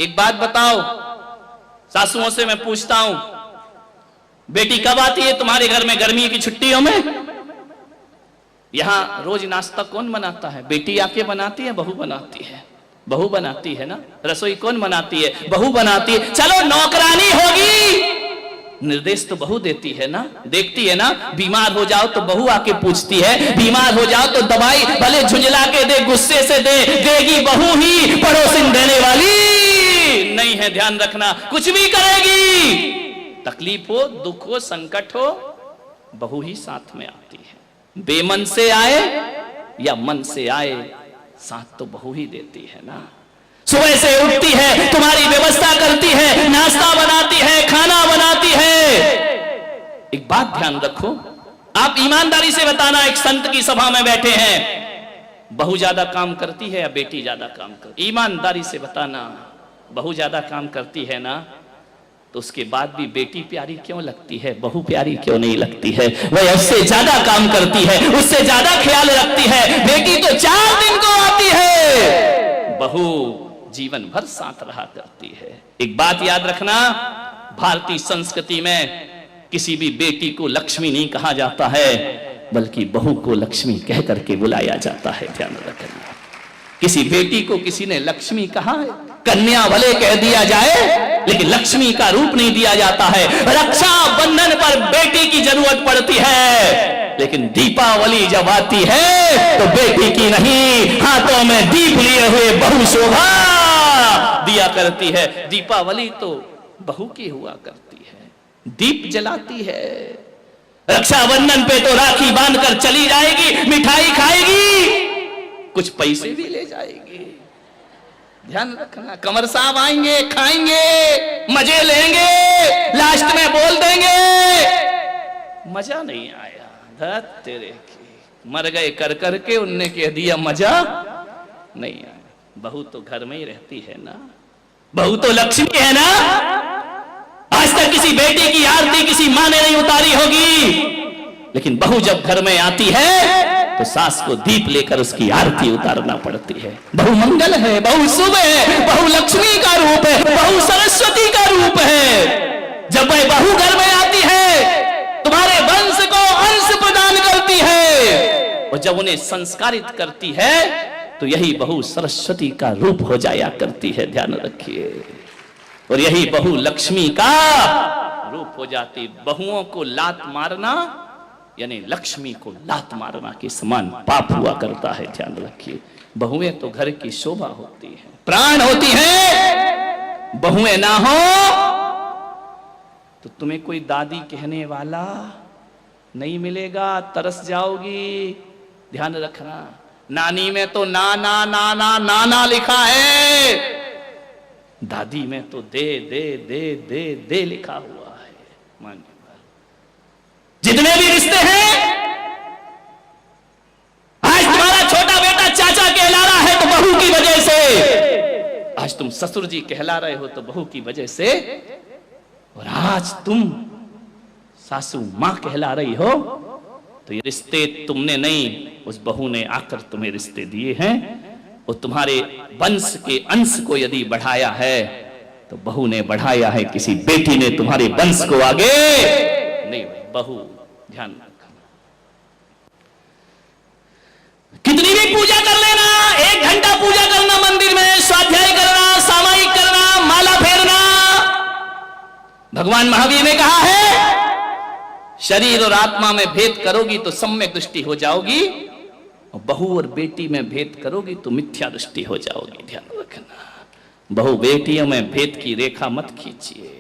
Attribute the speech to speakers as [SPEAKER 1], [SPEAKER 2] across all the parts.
[SPEAKER 1] एक बात बताओ, सासुओं से मैं पूछता हूं, बेटी कब आती है तुम्हारे घर में गर्मी की छुट्टियों में? यहां रोज नाश्ता कौन बनाता है? बेटी आके बनाती है, बहू बनाती है? बहू बनाती है ना। रसोई कौन बनाती है? बहू बनाती है। चलो नौकरानी होगी, निर्देश तो बहू देती है ना, देखती है ना। बीमार हो जाओ तो बहू आके पूछती है, बीमार हो जाओ तो दवाई भले झुंझला के दे, गुस्से से दे, देगी बहू ही, पड़ोसिन देने वाली नहीं है। ध्यान रखना, कुछ भी करेगी, तकलीफ हो, दुख हो, संकट हो, बहू ही साथ में आती है। बेमन से आए या मन से आए, साथ तो बहू ही देती है ना। सुबह से उठती है, तुम्हारी व्यवस्था करती है, नाश्ता बनाती है, खाना बनाती है। एक बात ध्यान रखो, आप ईमानदारी से बताना, एक संत की सभा में बैठे हैं, बहू ज्यादा काम करती है या बेटी ज्यादा काम करती? ईमानदारी से बताना, बहू ज्यादा काम करती है ना, तो उसके बाद भी बेटी प्यारी क्यों लगती है, बहू प्यारी क्यों नहीं लगती है? वह उससे ज्यादा काम करती है, उससे ज्यादा ख्याल रखती है। बेटी तो 4 दिन को आती है, बहू जीवन भर साथ रहा करती है। एक बात याद रखना, भारतीय संस्कृति में किसी भी बेटी को लक्ष्मी नहीं कहा जाता है, बल्कि बहू को लक्ष्मी कह करके बुलाया जाता है। ध्यान रखना, किसी बेटी को किसी ने लक्ष्मी कहा है? कन्या भले कह दिया जाए, लेकिन लक्ष्मी का रूप नहीं दिया जाता है। रक्षा बंधन पर बेटी की जरूरत पड़ती है, लेकिन दीपावली जब आती है तो बेटी की नहीं, हाथों में दीप लिए हुए बहू शोभा दिया करती है। दीपावली तो बहू की हुआ करती है, दीप जलाती है। रक्षाबंधन पे तो राखी बांधकर चली जाएगी, मिठाई खाएगी, कुछ पैसे भी ले जाएगी। ध्यान रखना, कमर साहब आएंगे, खाएंगे, मजे लेंगे, लास्ट में बोल देंगे मजा नहीं आया, धत तेरे की, मर गए कर करके, उनने कह दिया मजा नहीं आया। बहू तो घर में ही रहती है ना, बहू तो लक्ष्मी है ना। आज तक किसी बेटी की आरती किसी माँ ने नहीं उतारी होगी, लेकिन बहू जब घर में आती है तो सास को दीप लेकर उसकी आरती उतारना पड़ती है। बहू मंगल है, बहू शुभ है, बहू लक्ष्मी का रूप है, बहू सरस्वती का रूप है। जब वह बहू घर में आती है, तुम्हारे वंश को अंश प्रदान करती है, और जब उन्हें संस्कारित करती है तो यही बहू सरस्वती का रूप हो जाया करती है। ध्यान रखिए, और यही बहू लक्ष्मी का रूप हो जाती। बहुओं को लात मारना यानी लक्ष्मी को लात मारना के समान पाप हुआ करता है। ध्यान रखिए, बहुएं तो घर की शोभा होती है, प्राण होती है। बहुएं ना हो तो तुम्हें कोई दादी कहने वाला नहीं मिलेगा, तरस जाओगी। ध्यान रखना, नानी में तो ना ना ना ना ना ना लिखा है, दादी में तो दे दे दे दे दे लिखा हुआ है। मान जितने भी रिश्ते हैं, आज तुम्हारा छोटा बेटा चाचा कहला रहा है तो बहू की वजह से, आज तुम ससुर जी कहला रहे हो तो बहू की वजह से, और आज तुम सासू मां कहला रही हो तो ये रिश्ते तुमने नहीं, उस बहू ने आकर तुम्हें रिश्ते दिए हैं। और तुम्हारे वंश के अंश को यदि बढ़ाया है तो बहू ने बढ़ाया है, किसी बेटी ने तुम्हारे वंश को आगे नहीं। बहू ध्यान रखना, कितनी भी पूजा कर लेना, 1 घंटा पूजा करना मंदिर में, स्वाध्याय करना, सामायिक करना, माला फेरना, भगवान महावीर ने कहा है शरीर और आत्मा में भेद करोगी तो सम्यक दृष्टि हो जाओगी, और बहू और बेटी में भेद करोगी तो मिथ्या दृष्टि हो जाओगी। ध्यान रखना, बहू बेटियों में भेद की रेखा मत खींचिए।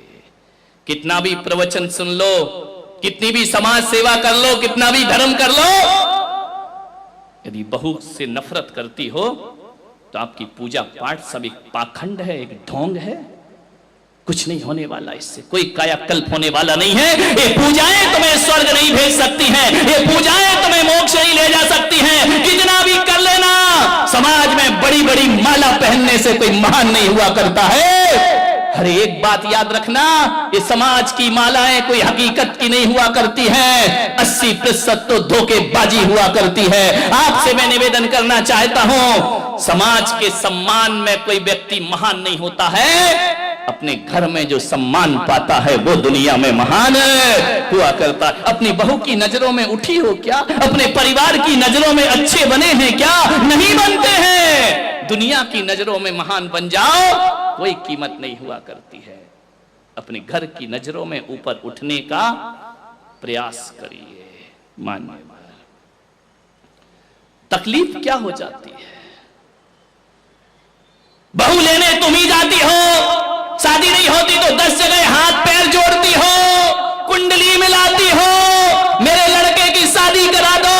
[SPEAKER 1] कितना भी प्रवचन सुन लो, कितनी भी समाज सेवा कर लो, कितना भी धर्म कर लो, यदि बहू से नफरत करती हो तो आपकी पूजा पाठ सब एक पाखंड है, एक ढोंग है, कुछ नहीं होने वाला, इससे कोई कायाकल्प होने वाला नहीं है। ये पूजाएं तुम्हें स्वर्ग नहीं भेज सकती हैं, ये पूजाएं तुम्हें मोक्ष नहीं ले जा सकती हैं। कितना भी कर लेना, समाज में बड़ी बड़ी माला पहनने से कोई महान नहीं हुआ करता है। अरे एक बात याद रखना, ये समाज की मालाएं कोई हकीकत की नहीं हुआ करती हैं, 80% तो धोखेबाजी हुआ करती है। आपसे मैं निवेदन करना चाहता हूं, समाज के सम्मान में कोई व्यक्ति महान नहीं होता है, अपने घर में जो सम्मान पाता है वो दुनिया में महान हुआ करता है। अपनी बहू की नजरों में उठी हो क्या? अपने परिवार की नजरों में अच्छे बने हैं क्या? नहीं बनते हैं। दुनिया की नजरों में महान बन जाओ, कोई कीमत नहीं हुआ करती है। अपने घर की नजरों में ऊपर उठने का प्रयास करिए। मानिए, तकलीफ क्या हो जाती है? बहू लेने तुम ही जाती हो, शादी नहीं होती तो 10 जगह हाथ पैर जोड़ती हो, कुंडली मिलाती हो, मेरे लड़के की शादी करा दो।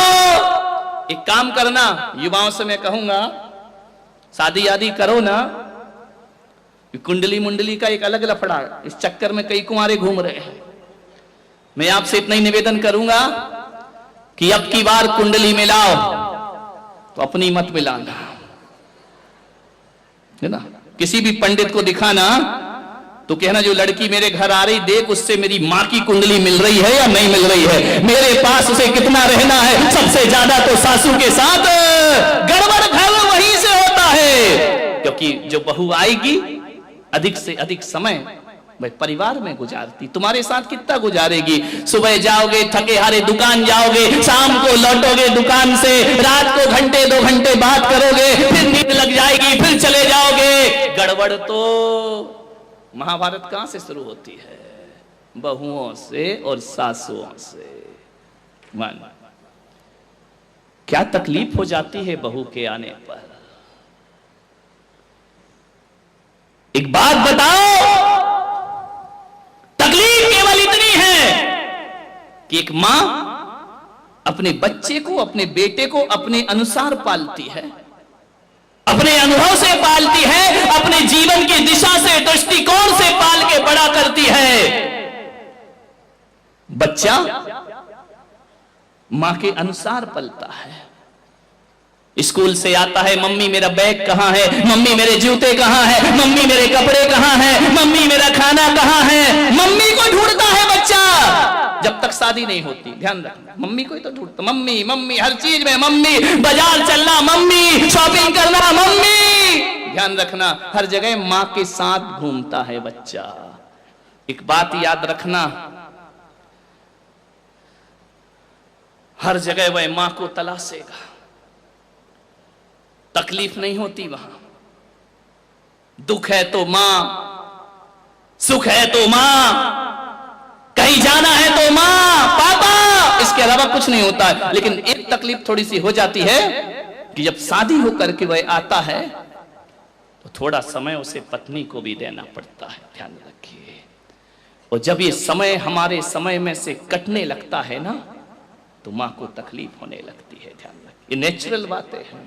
[SPEAKER 1] एक काम करना, युवाओं से मैं कहूंगा, शादी आदि करो ना। कुंडली मुंडली का एक अलग लफड़ा, इस चक्कर में कई कुंवारे घूम रहे हैं। मैं आपसे इतना ही निवेदन करूंगा कि अब की बार कुंडली मिलाओ तो अपनी मत मिलाना, है ना। किसी भी पंडित को दिखाना तो कहना जो लड़की मेरे घर आ रही, देख उससे मेरी माँ की कुंडली मिल रही है या नहीं मिल रही है, मेरे पास उसे कितना रहना है। सबसे ज्यादा तो सासू के साथ गड़बड़ घर वहीं से होता है, क्योंकि जो बहू आएगी अधिक से अधिक समय भाई परिवार में गुजारती, तुम्हारे साथ कितना गुजारेगी? सुबह जाओगे थके हारे दुकान जाओगे, शाम को लौटोगे दुकान से, रात को घंटे 2 घंटे बात करोगे, फिर नींद लग जाएगी, फिर चले जाओगे। गड़बड़ तो महाभारत कहां से शुरू होती है? बहुओं से और सासुओं से। मान क्या तकलीफ हो जाती है बहू के आने पर। एक बात बताओ, तकलीफ केवल इतनी है कि एक मां अपने बच्चे को, अपने बेटे को अपने अनुसार पालती है, अपने अनुभव से पालती है, अपने जीवन की दिशा से, दृष्टिकोण से पाल के बड़ा करती है। बच्चा मां के अनुसार पलता है। स्कूल से आता है, मम्मी मेरा बैग कहां है, मम्मी मेरे जूते कहां है, मम्मी मेरे कपड़े कहां है, मम्मी मेरा खाना कहां है। मम्मी को ढूंढता है बच्चा, जब तक शादी नहीं होती। ध्यान रखना, मम्मी को ही तो ढूंढता, मम्मी मम्मी हर चीज में मम्मी, बाजार चलना मम्मी, शॉपिंग करना मम्मी। ध्यान रखना, हर जगह मां के साथ घूमता है बच्चा। एक बात याद रखना, हर जगह वह मां को तलाशेगा। तकलीफ नहीं होती वहां, दुख है तो मां, सुख है तो मां, कहीं जाना है तो मां पापा, इसके अलावा कुछ नहीं होता है। लेकिन एक तकलीफ थोड़ी सी हो जाती है कि जब शादी होकर के वह आता है तो थोड़ा समय उसे पत्नी को भी देना पड़ता है। ध्यान रखिए, और जब ये समय हमारे समय में से कटने लगता है ना, तो मां को तकलीफ होने लगती है। ध्यान रखिए, ये नेचुरल बातें हैं,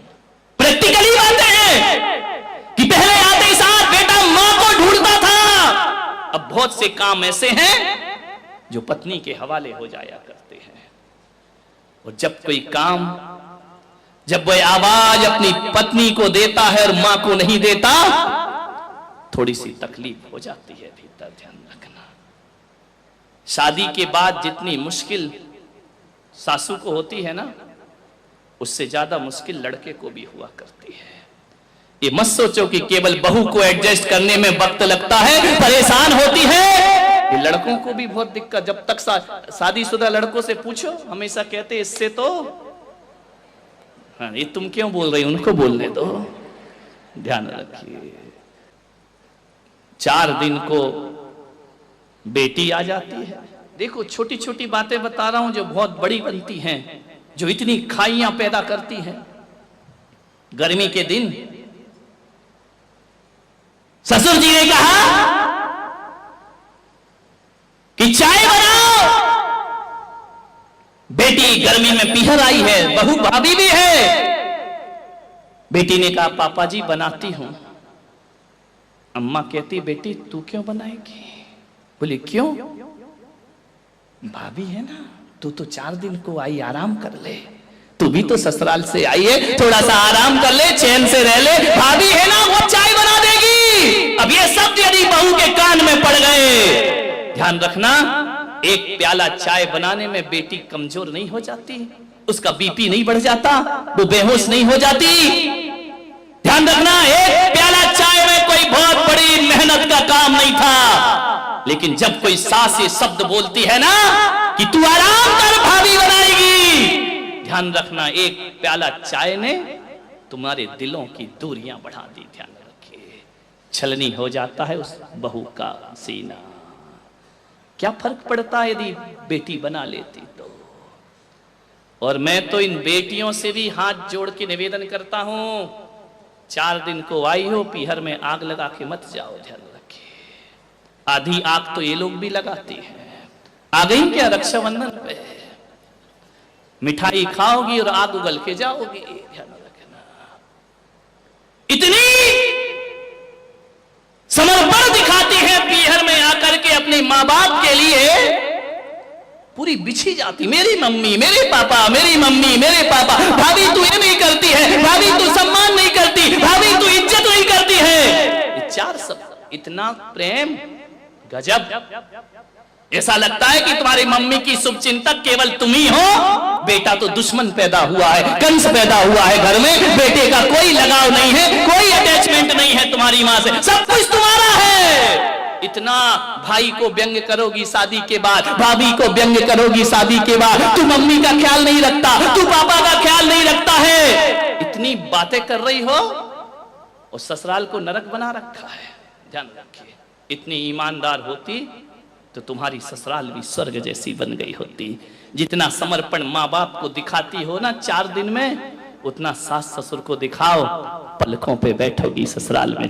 [SPEAKER 1] प्रैक्टिकली बातें हैं कि पहले आते ही साथ बेटा मां को ढूंढता था, अब बहुत से काम ऐसे हैं जो पत्नी के हवाले हो जाया करते हैं। और जब कोई काम, जब वह आवाज अपनी पत्नी को देता है और मां को नहीं देता, थोड़ी सी तकलीफ हो जाती है भीतर। ध्यान रखना, शादी के बाद जितनी मुश्किल सासू को होती है ना, उससे ज्यादा मुश्किल लड़के को भी हुआ करती है। ये मत सोचो कि केवल बहू को एडजस्ट करने में वक्त लगता है, परेशान होती है। ये लड़कों को भी बहुत दिक्कत, जब तक शादीशुदा लड़कों से पूछो, हमेशा कहते इससे तो, हाँ ये तुम क्यों बोल रही, उनको बोलने दो। ध्यान रखिए, 4 दिन को बेटी आ जाती है। देखो छोटी छोटी बातें बता रहा हूं जो बहुत बड़ी बनती हैं, जो इतनी खाइयां पैदा करती हैं। गर्मी के दिन ससुर जी ने कहा कि चाय बनाओ, बेटी गर्मी में पीहर आई है, बहू भाभी भी है। बेटी ने कहा पापा जी बनाती हूं। अम्मा कहती बेटी तू क्यों बनाएगी? बोली क्यों? भाभी है ना, तू तो 4 दिन को आई, आराम कर ले, तू भी तो ससुराल से आई है, थोड़ा सा आराम कर ले, चैन से रह ले, भाभी है ना वो चाय बना देगी। अब ये शब्द यदि बहू के कान में पड़ गए, ध्यान रखना, एक प्याला चाय बनाने में बेटी कमजोर नहीं हो जाती, उसका बीपी नहीं बढ़ जाता, वो बेहोश नहीं हो जाती। ध्यान रखना, एक प्याला चाय में कोई बहुत बड़ी मेहनत का काम नहीं था, लेकिन जब कोई सास ये शब्द बोलती है ना कि तू आराम कर, भाभी बनाएगी, ध्यान रखना एक प्याला चाय ने तुम्हारे दिलों की दूरियां बढ़ा दी। ध्यान रखिए, छलनी हो जाता है उस बहू का सीना। क्या फर्क पड़ता है यदि बेटी बना लेती तो। और मैं तो इन बेटियों से भी हाथ जोड़ के निवेदन करता हूं, 4 दिन को आई हो, पीहर में आग लगा के मत जाओ। ध्यान रखिए, आधी आग तो ये लोग भी लगाती हैं। आ गई क्या रक्षाबंधन पे, मिठाई खाओगी और आग उगल के जाओगी। ध्यान रखना, इतनी समर्पण दिखाती है पीहर में आकर के अपने माँ बाप के लिए, पूरी बिछी जाती, मेरी मम्मी मेरे पापा, मेरी मम्मी मेरे पापा। भाभी तू ये नहीं करती है, भाभी तू सम्मान नहीं करती, भाभी तू इज्जत नहीं करती है। ये 4 शब्द, इतना प्रेम, गजब। ऐसा लगता है कि तुम्हारी मम्मी की शुभचिंतक केवल तुम ही हो। बेटा तो दुश्मन पैदा हुआ है, कंस पैदा हुआ है घर में, बेटे का कोई लगाव नहीं है, कोई अटैचमेंट नहीं है तुम्हारी मां से, सब कुछ तुम्हारा है। इतना भाई को व्यंग करोगी शादी के बाद, भाभी को व्यंग करोगी शादी के बाद, तू मम्मी का ख्याल नहीं रखता, तू पापा का ख्याल नहीं रखता है, इतनी बातें कर रही हो और ससुराल को नरक बना रखा है। ध्यान रखिए, इतनी ईमानदार होती तो तुम्हारी ससुराल भी स्वर्ग जैसी बन गई होती। जितना समर्पण माँ बाप को दिखाती हो ना 4 दिन में, उतना सास ससुर को दिखाओ, पलकों पे बैठोगी ससुराल में।